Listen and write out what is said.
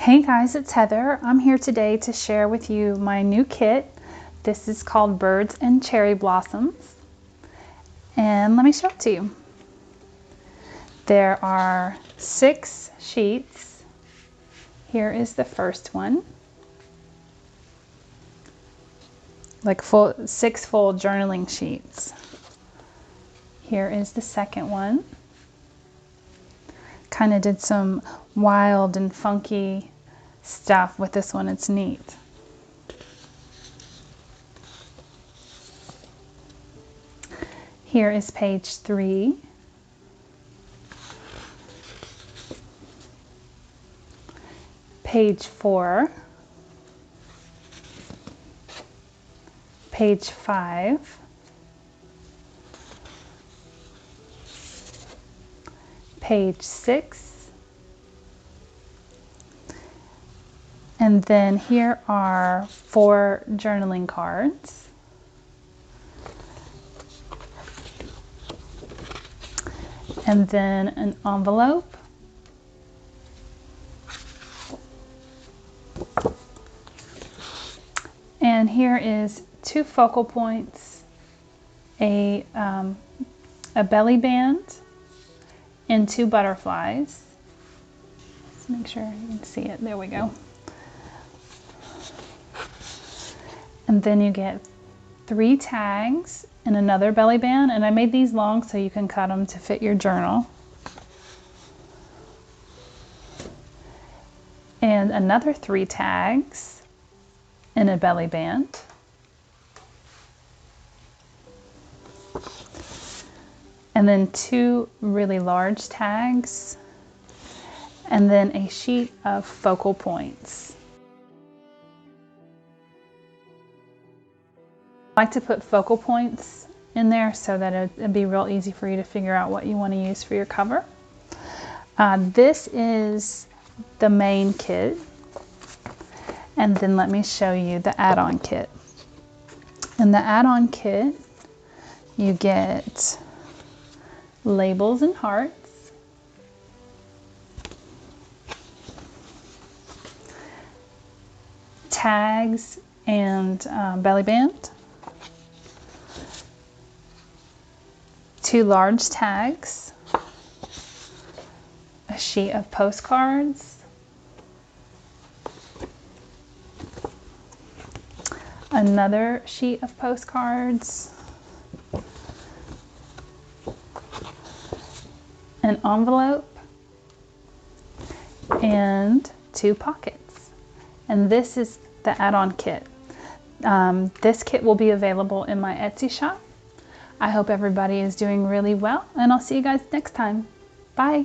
Hey guys, it's Heather. I'm here today to share with you my new kit. This is called Birds and Cherry Blossoms. And let me show it to you. There are 6 sheets. Here is the first one. Like 6 full journaling sheets. Here is the second one. Kind of did some wild and funky stuff with this one. It's neat. Here is page 3. Page 4. Page 5. Page 6. And then here are 4 journaling cards. And then an envelope. And here is 2 focal points, a belly band, and 2 butterflies. Let's make sure you can see it. There we go. And then you get 3 tags and another belly band. And I made these long so you can cut them to fit your journal. And another 3 tags and a belly band. And then 2 really large tags. And then a sheet of focal points. I like to put focal points in there so that it'd be real easy for you to figure out what you want to use for your cover. This is the main kit. And then let me show you the add-on kit. In the add-on kit, you get labels and hearts, tags and belly band, 2 large tags, a sheet of postcards, another sheet of postcards, an envelope, and 2 pockets. And this is the add-on kit. This kit will be available in my Etsy shop. I hope everybody is doing really well, and I'll see you guys next time. Bye.